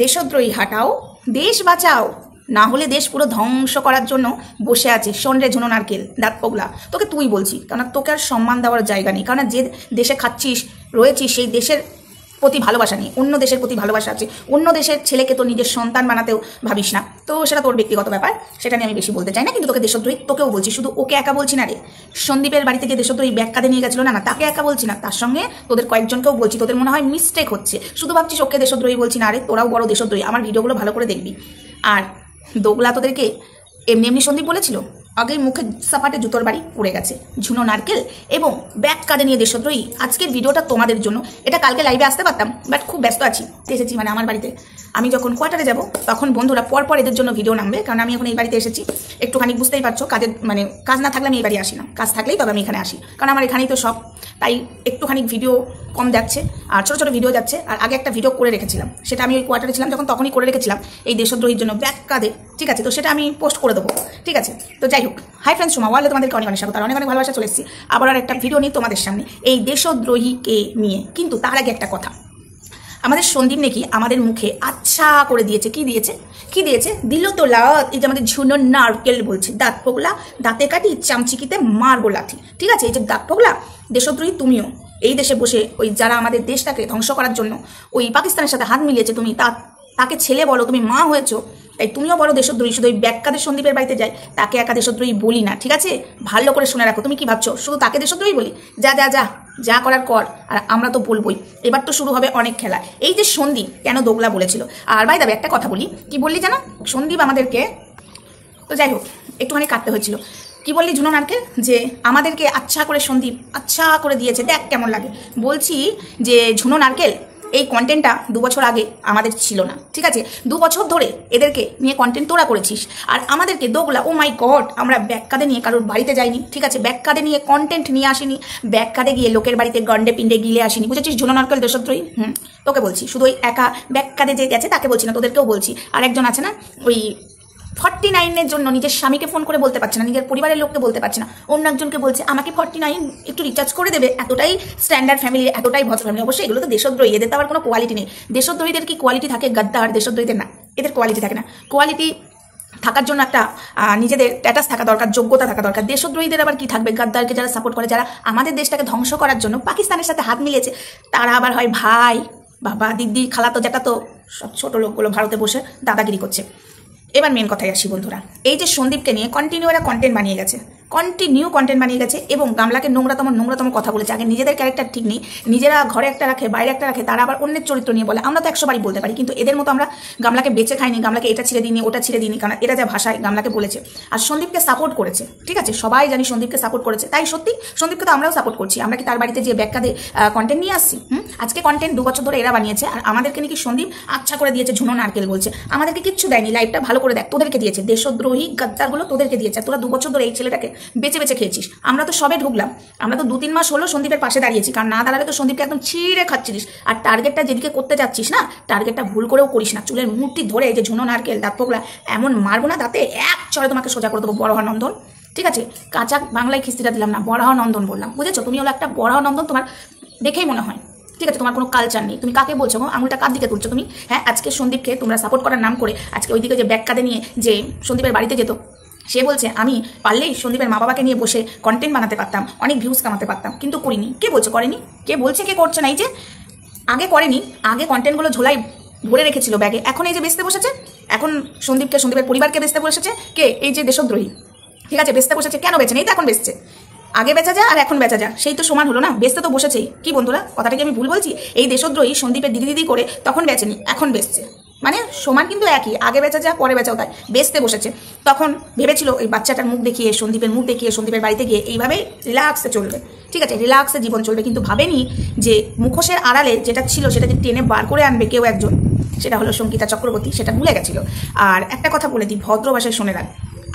দেশদ্রোহী হাটাও, দেশ বাঁচাও, না হলে দেশ পুরো ধ্বংস করার জন্য বসে আছে। শোন রে ঝুনো নারকেল দাঁত পোগলা, তোকে তুই বলছি, কারণ তোকে আর সম্মান দেওয়ার জায়গা নেই। কারণ যে দেশে খাচ্ছিস রয়েছিস সেই দেশের প্রতি ভালোবাসা নেই, অন্য দেশের প্রতি ভালোবাসা আছে। অন্য দেশের ছেলেকে তো নিজের সন্তান বানাতেও ভাবিস না, তো সেটা তোর ব্যক্তিগত ব্যাপার, সেটা নিয়ে আমি বেশি বলতে চাই না। কিন্তু তোকে দেশদ্রোহী তোকেও বলছি, শুধু ওকে একা বলছি না রে। সন্দীপের বাড়িতে যে দেশদ্রোহী ব্যাগ কাঁধে নিয়ে গেছিল না, তাকে একা বলছি না, তার সঙ্গে তোদের কয়েকজনকেও বলছি। তোদের মনে হয় মিস্টেক হচ্ছে, শুধু ভাবছিস ওকে দেশদ্রোহী বলছি না রে, তোরাও বড় দেশদ্রোহী। আমার ভিডিওগুলো ভালো করে দেখবি। আর দোগলা তোদেরকে এমনি এমনি সন্দীপ বলেছিল, আগেই মুখে সাপাটে জুতোর বাড়ি পড়ে গেছে। ঝুনো নারকেল এবং ব্যাগ কাঁধে নিয়ে দেশদ্রোহী। আজকের ভিডিওটা তোমাদের জন্য, এটা কালকে লাইভে আসতে পারতাম, বাট খুব ব্যস্ত আছি। এসেছি মানে আমার বাড়িতে আমি যখন কোয়ার্টারে যাব তখন বন্ধুরা পরপর এদের জন্য ভিডিও নামবে, কারণ আমি এখন এই বাড়িতে এসেছি। একটুখানি বুঝতেই পারছো, কাজের মানে কাজ না থাকলে আমি এই বাড়ি আসি না, কাজ থাকলেই তবে আমি এখানে আসি, কারণ আমার এখানেই তো সব। তাই একটুখানি ভিডিও কম যাচ্ছে আর ছোটো ছোটো ভিডিও যাচ্ছে। আর আগে একটা ভিডিও করে রেখেছিলাম, সেটা আমি ওই কোয়ার্টারে ছিলাম যখন, তখনই করে রেখেছিলাম এই দেশদ্রোহীর জন্য ব্যাগ কাঁধে, ঠিক আছে? তো সেটা আমি পোস্ট করে দেবো, ঠিক আছে? তো যাই হোক, হাই ফ্রেন্ডস, সোমা ওয়ালে তোমাদেরকে অনেক অনেক স্বাগত, অনেক অনেক ভালোবাসা। চলে এসেছি আবার আর একটা ভিডিও নিয়ে তোমাদের সামনে, এই দেশদ্রোহীকে নিয়ে। কিন্তু তার আগে একটা কথা, আমাদের সন্দীপ নাকি আমাদের মুখে আচ্ছা করে দিয়েছে। কি দিয়েছে? কি দিয়েছে? দিল তো লাত। এই যে আমাদের ঝুনো নারকেল বলছে, দাঁত পোগলা, দাঁতে কাটি চামচিকিতে মারবো লাঠি, ঠিক আছে? এই যে দাঁত পোগলা দেশদ্রোহী, তুমিও এই দেশে বসে ওই যারা আমাদের দেশটাকে ধ্বংস করার জন্য ওই পাকিস্তানের সাথে হাত মিলিয়েছে, তুমি তাকে ছেলে বলো, তুমি মা হয়েছো, তাই তুমিও বড় দেশদ্রোহী। শুধু ওই ব্যাগকাদের সন্দীপের বাড়িতে যায় তাকে একা দেশদ্রোহী বলি না, ঠিক আছে? ভালো করে শুনে রাখো। তুমি কি ভাবছো শুধু তাকে দেশদ্রোহী বলি? যা যা যা যা করার কর, আর আমরা তো বলবোই। এবার তো শুরু হবে অনেক খেলা। এই যে সন্দীপ কেন দোগলা বলেছিল, আর ভাই দাবি একটা কথা বলি, কি বললি জানো সন্দীপ আমাদেরকে? তো যাই হোক, একটুখানি কাটতে হয়েছিল। কি বললি ঝুনো নারকেল? যে আমাদেরকে আচ্ছা করে সন্দীপ আচ্ছা করে দিয়েছে, দেখ কেমন লাগে। বলছি যে ঝুনো নারকেল, এই কন্টেন্টটা 2 বছর আগে আমাদের ছিল না, ঠিক আছে? 2 বছর ধরে এদেরকে নিয়ে কন্টেন্ট তোরা করেছিস, আর আমাদেরকে দোগলা, ও মাই গড, আমরা ব্যাগ কাঁধে নিয়ে কারোর বাড়িতে যাইনি, ঠিক আছে? ব্যাগ কাঁধে নিয়ে কন্টেন্ট নিয়ে আসিনি, ব্যাগ কাঁধে গিয়ে লোকের বাড়িতে গন্ডে পিণ্ডে গিলে আসিনি, বুঝেছিস ঝুনো নারকেল দেশদ্রোহী? তোকে বলছি, শুধু ওই একা ব্যাগ কাঁধে যে গেছে তাকে বলছি না, তোদেরকেও বলছি। আর একজন আছে না, ওই 49-এর জন্য নিজের স্বামীকে ফোন করে বলতে পারছে না, নিজের পরিবারের লোককে বলতে পারছে না, অন্য একজনকে বলছে আমাকে 49 একটু রিচার্জ করে দেবে। এতটাই স্ট্যান্ডার্ড ফ্যামিলি, এতটাই ভদ্র ফ্যামিলি। অবশ্যই এগুলো তো দেশদ্রোহী, এদের তো আবার কোনো কোয়ালিটি নেই। দেশদ্রোহীদের কি কোয়ালিটি থাকে? গাদ্দার। দেশদ্রোহীদের না, এদের কোয়ালিটি থাকে না। কোয়ালিটি থাকার জন্য একটা নিজেদের স্ট্যাটাস থাকা দরকার, যোগ্যতা থাকা দরকার। দেশদ্রোহীদের আবার কি থাকবে? গাদ্দারকে যারা সাপোর্ট করে, যারা আমাদের দেশটাকে ধ্বংস করার জন্য পাকিস্তানের সাথে হাত মিলিয়েছে, তারা আবার হয় ভাই, বাবা, দিদি, খালাতো, জ্যাঠাতো, সব ছোটো লোকগুলো ভারতে বসে দাদাগিরি করছে। এবার মেন কথায় আসি বন্ধুরা, এই যে সন্দীপকে নিয়ে কন্টিনিউ এরা কন্টেন্ট বানিয়ে গেছে, কন্টিনিউ কন্টেন্ট বানিয়ে গেছে, এবং গামলাকে নোংরাতম কথা বলেছে। আগে নিজেদের ক্যারেক্টার ঠিক নেই, নিজেরা ঘরে একটা রাখে, বাইরে একটা রাখে, তারা আবার অন্যের চরিত্র নিয়ে বলে। আমরা তো 100 বারই বলতে পারি, কিন্তু এদের মতো আমরা গামলাকে বেঁচে খাইনি, গামলাকে এটা ছিঁড়ে দিইনি, ওটা ছিঁড়ে দিইনি, কারণ এরা যা ভাষায় গামলাকে বলেছে। আর সন্দীপকে সাপোর্ট করেছে, ঠিক আছে? সবাই জানি সন্দীপকে সাপোর্ট করেছে, তাই সত্যি সন্দীপকে তো আমরাও সাপোর্ট করছি। আমরা কি তার বাড়িতে যে ব্যাগ কাঁধে কন্টেন্ট নিয়ে আসছি? আজকে কন্টেন্ট 2 বছর ধরে এরা বানিয়েছে, আর আমাদেরকে নাকি সন্দীপ আচ্ছা করে দিয়েছে, ঝুনো নারকেল বলছে। আমাদেরকে কিচ্ছু দেয়নি, লাইভটা ভালো করে দেখ, তোদেরকে দিয়েছে। দেশদ্রোহী গাদ্দারগুলো তোদেরকে দিয়েছে, তোরা 2 বছর ধরে এই ছেলেটাকে বেঁচে বেঁচে খেয়েছিস। আমরা তো সবে ঢুকলাম, আমরা তো 2-3 মাস হলো সন্দীপের পাশে দাঁড়িয়েছি, কারণ না দাঁড়ালে তো সন্দীপকে একদম ছিঁড়ে খাচ্ছিস। আর টার্গেটটা যেদিকে করতে যাচ্ছিস না, টার্গেটটা ভুল করেও করিস না। চুলের মূর্তি ধরে এই যে ঝুনো নারকেল দাঁত পোগলা এমন মারবো না, দাঁতে এক চড়ে তোমাকে সোজা করে দেবো, বড় নন্দন, ঠিক আছে? কাঁচা বাংলায় খিস্তিটা দিলাম না, বড় নন্দন বললাম, বুঝেছো? তুমি হলো একটা বড় নন্দন, তোমার দেখেই মনে হয়, ঠিক আছে? তোমার কোনো কালচার নেই। তুমি কাকে বলছো? আঙুলটা কার দিকে তুলছো তুমি? হ্যাঁ, আজকে সন্দীপকে তোমরা সাপোর্ট করার নাম করে আজকে ওইদিকে যে ব্যাগ কাঁধে নিয়ে যে সন্দীপের বাড়িতে যেত, সে বলছে আমি পারলেই সন্দীপের মা বাবাকে নিয়ে বসে কন্টেন্ট বানাতে পারতাম, অনেক ভিউজ কামাতে পারতাম, কিন্তু করিনি। কে বলছে করেনি? কে বলছে কে করছে না? এই যে আগে করেনি, আগে কন্টেন্টগুলো ঝোলাই ভরে রেখেছিল ব্যাগে, এখন এই যে বেচতে বসেছে, এখন সন্দীপকে, সন্দীপের পরিবারকে বেচতে বসেছে কে? এই যে দেশদ্রোহী, ঠিক আছে? বেচতে বসেছে। কেন বেচে নেই? তো এখন বেচছে। আগে বেচা যা আর এখন বেচা যা, সেই তো সমান হলো না? বেচতে তো বসেছেই। কি বন্ধুরা, কথাটা কি আমি ভুল বলছি? এই দেশদ্রোহী সন্দীপের দিদি দিদি করে তখন বেচেনি, এখন বেচছে, মানে সমান কিন্তু একই। আগে বেচা যা পরে বেচাও তাই, বেচতে বসেছে। তখন ভেবেছিল ওই বাচ্চাটার মুখ দেখিয়ে, সন্দীপের মুখ দেখিয়ে, সন্দীপের বাড়িতে গিয়ে এইভাবেই রিল্যাক্সে চলবে, ঠিক আছে? রিল্যাক্সে জীবন চলবে, কিন্তু ভাবেনি যে মুখোশের আড়ালে যেটা ছিল সেটা যে টেনে বার করে আনবে কেউ একজন, সেটা হলো সঙ্গীতা চক্রবর্তী, সেটা ভুলে গেছিল। আর একটা কথা বলে দিই, ভদ্র ভাষায় শুনে রাখ,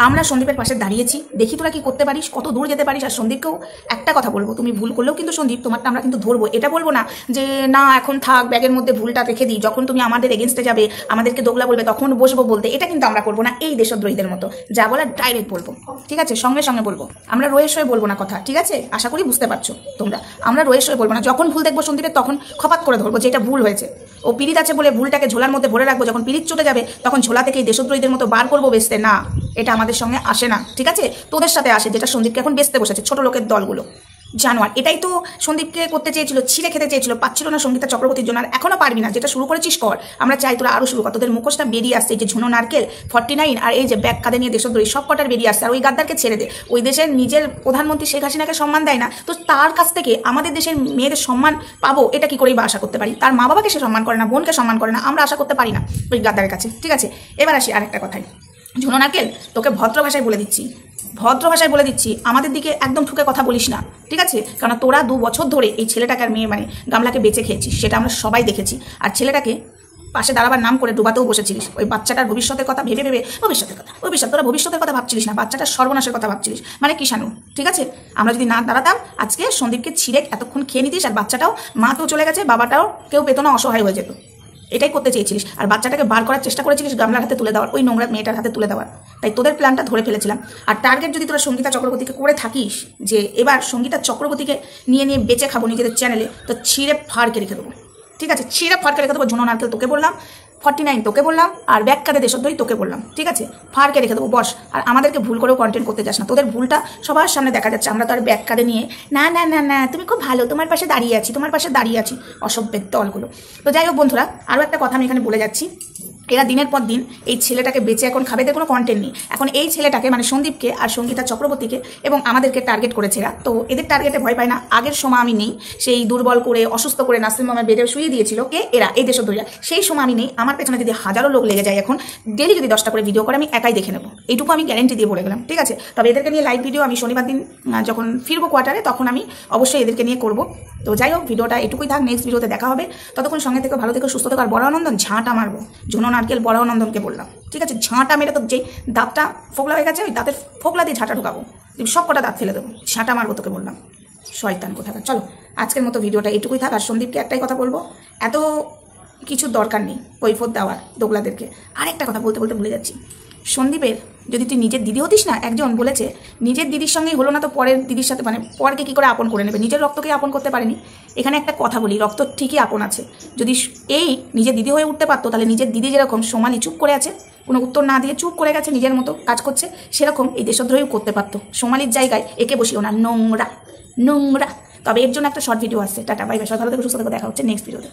আমরা সন্দীপের পাশে দাঁড়িয়েছি, দেখি তোরা কি করতে পারিস, কত দূর যেতে পারিস। আর সন্দীপকেও একটা কথা বলবো, তুমি ভুল করলেও কিন্তু সন্দীপ তোমারটা আমরা কিন্তু ধরবো। এটা বলবো না যে না এখন থাক ব্যাগের মধ্যে ভুলটা রেখে দিই, যখন তুমি আমাদের এগেনস্টে যাবে আমাদেরকে দোগলা বলবে তখন বসবো বলতে। এটা কিন্তু আমরা করবো না, এই দেশদ্রোহীদের মতো যা বলার ডাইরেক্ট বলবো, ঠিক আছে? সঙ্গে সঙ্গে বলবো, আমরা রয়ে সয়ে বলবো না কথা, ঠিক আছে? আশা করি বুঝতে পারছো তোমরা। আমরা রয়ে সয়ে বলবো না, যখন ভুল দেখবো সন্দীপের তখন খপাত করে ধরবো যে এটা ভুল হয়েছে। ও পিরিত আছে বলে ভুলটাকে ঝোলার মধ্যে ভরে রাখবো, যখন পিরিত চটে যাবে তখন ঝোলা থেকে এই দেশদ্রোহীদের মতো বার করবো বেচতে। না, এটা আমাদের সঙ্গে আসে না, ঠিক আছে? তোদের সাথে আসে, যেটা সন্দীপকে এখন বেচতে বসেছে ছোট লোকের দলগুলো, জানোয়ার। এটাই তো সন্দীপকে করতে চেয়েছিল, ছিঁড়ে খেতে চেয়েছিল, পাচ্ছিল না সঙ্গীতা চক্রবর্তীর জন্য। আর এখনো পারবি না, যেটা শুরু করেছিস কর, আমরা চাই তোরা আরো শুরু কর। তোদের মুখোশটা বেরিয়ে আসছে, এই যে ঝুনো নারকেল 49 আর এই যে ব্যাগ কাঁধে নিয়ে দেশদ্রোহী সব কটার বেরিয়ে আসছে। আর ওই গাদ্দারকে ছেড়ে দে, ওই দেশের নিজের প্রধানমন্ত্রী শেখ হাসিনাকে সম্মান দেয় না, তো তার কাছ থেকে আমাদের দেশের মেয়েদের সম্মান পাবো এটা কি করেই বা আশা করতে পারি? তার মা বাবাকে সে সম্মান করে না, বোনকে সম্মান করে না, আমরা আশা করতে পারি না ওই গাদ্দারের কাছে, ঠিক আছে? এবার আসি আরেকটা কথায়। ঝুনো নারকেল, তোকে ভদ্র ভাষায় বলে দিচ্ছি, ভদ্র ভাষায় বলে দিচ্ছি, আমাদের দিকে একদম ঠুকে কথা বলিস না, ঠিক আছে? কারণ তোরা 2 বছর ধরে এই ছেলেটাকে আর মেয়ে মানে গামলাকে বেঁচে খেয়েছিস, সেটা আমরা সবাই দেখেছি। আর ছেলেটাকে পাশে দাঁড়াবার নাম করে ডুবাতেও বসেছিলিস। ওই বাচ্চাটার ভবিষ্যতের কথা ভেবে ভেবে, তোরা ভবিষ্যতের কথা ভাবছিলিস না, বাচ্চাটার সর্বনাশের কথা ভাবছিলিস, মানে কিষাণু, ঠিক আছে? আমরা যদি না দাঁড়াতাম আজকে সন্দীপকে ছিঁড়ে এতক্ষণ খেয়ে নিতিস, আর বাচ্চাটাও, মা তো চলে গেছে, বাবাটাও কেউ পেতো না, অসহায় হয়ে যেত। এটাই করতে চেয়েছিলিস। আর বাচ্চাটাকে বার করার চেষ্টা করেছিলিস গামলার হাতে তুলে দেওয়ার, ওই নোংরা মেয়েটার হাতে তুলে দেওয়ার। তাই তোদের প্ল্যানটা ধরে ফেলেছিলাম। আর টার্গেট যদি তোরা সঙ্গীতা চক্রবর্তীকে করে থাকিস যে এবার সঙ্গীতা চক্রবর্তীকে নিয়ে বেঁচে খাবো নিজেদের চ্যানেলে, তো ছিঁড়ে ফাড়কে রেখে দেবো, ঠিক আছে? ছিঁড়ে ফাড়কে রেখে দেবো। ঝুনো নারকেল তোকে বললাম, 49 তোকে বললাম, আর ব্যাগ কাঁধে দেশদ্রোহী তোকে বললাম, ঠিক আছে? ফাড়কে রেখে দেবো, বস। আর আমাদেরকে ভুল করেও কন্টেন্ট করতে যাস না, তোদের ভুলটা সবার সামনে দেখা যাচ্ছে। আমরা তো আর ব্যাগ কাঁধে নিয়ে না না না না তুমি খুব ভালো, তোমার পাশে দাঁড়িয়ে আছি, তোমার পাশে দাঁড়িয়ে আছি, অসভ্যের দলগুলো। তো যাই হোক বন্ধুরা, আরও একটা কথা আমি এখানে বলে যাচ্ছি, এরা দিনের পর দিন এই ছেলেটাকে বেঁচে এখন খাবে, এদের কোনো কন্টেন্ট নেই। এখন এই ছেলেটাকে মানে সন্দীপকে আর সঙ্গীতা চক্রবর্তীকে এবং আমাদেরকে টার্গেট করেছে এরা। তো এদের টার্গেটে ভয় পায় না। আগের সময় আমি নেই, সেই দুর্বল করে অসুস্থ করে নাসিম মামা বেডে শুয়ে দিয়েছিল কে? এরা, এই দেশদ্রোহীরা। সেই সময় আমি নেই, আমার পেছনে যদি হাজারো লোক লেগে যায় এখন, ডেলি যদি 10টা করে ভিডিও করে আমি একাই দেখে নেবো, এইটুকু আমি গ্যারেন্টি দিয়ে বলে গেলাম, ঠিক আছে? তবে এদেরকে নিয়ে লাইভ ভিডিও আমি শনিবার দিন যখন ফিরবো কোয়ার্টারে তখন আমি অবশ্যই এদেরকে নিয়ে করবো। তো যাই হোক, ভিডিওটা এটুকুই থাক, নেক্সট ভিডিওতে দেখা হবে। ততক্ষণ সঙ্গে থেকে ভালো থেকে সুস্থ থেকে। আর বড়ানন্দন ঝাঁটা মারবো, ঝুনো নারকেল বড়ানন্দনকে বললাম, ঠিক আছে? ঝাঁটা মেরে তো যে দাঁতটা ফোকলা হয়ে গেছে, ওই দাঁতের ফোকলা দিয়ে ঝাঁটা ঢুকাবো, সব কটা দাঁত ফেলে দেবো, ঝাঁটা মারবো তোকে বললাম, শয়তান কোথাকার। চলো আজকের মতো ভিডিওটা এটুকুই থাক। আর সন্দীপকে একটাই কথা বলবো, এত কিছুর দরকার নেই কৈফত দেওয়ার দোগলাদেরকে। আরেকটা কথা বলতে বলতে ভুলে যাচ্ছি, সন্দীপের যদি তুই নিজের দিদি হতিস না, একজন বলেছে নিজের দিদির সঙ্গেই হলো না তো পরের দিদির সাথে, মানে পরকে কী করে আপন করে নেবে, নিজের রক্তকে আপন করতে পারেনি। এখানে একটা কথা বলি, রক্ত ঠিকই আপন আছে। যদি এই নিজের দিদি হয়ে উঠতে পারতো, তাহলে নিজের দিদি যেরকম সোমালি চুপ করে আছে, কোনো উত্তর না দিয়ে চুপ করে গেছে, নিজের মতো কাজ করছে, সেরকম এই দেশদ্রোহীও করতে পারতো। সোমালির জায়গায় একে বসিও না, নোংরা নোংরা। তবে এর জন্য একটা শর্ট ভিডিও আসছে। টাটা, বাই বাই, ভালো থেকে সুস্থ থেকে, দেখা হচ্ছে নেক্সট ভিডিওতে।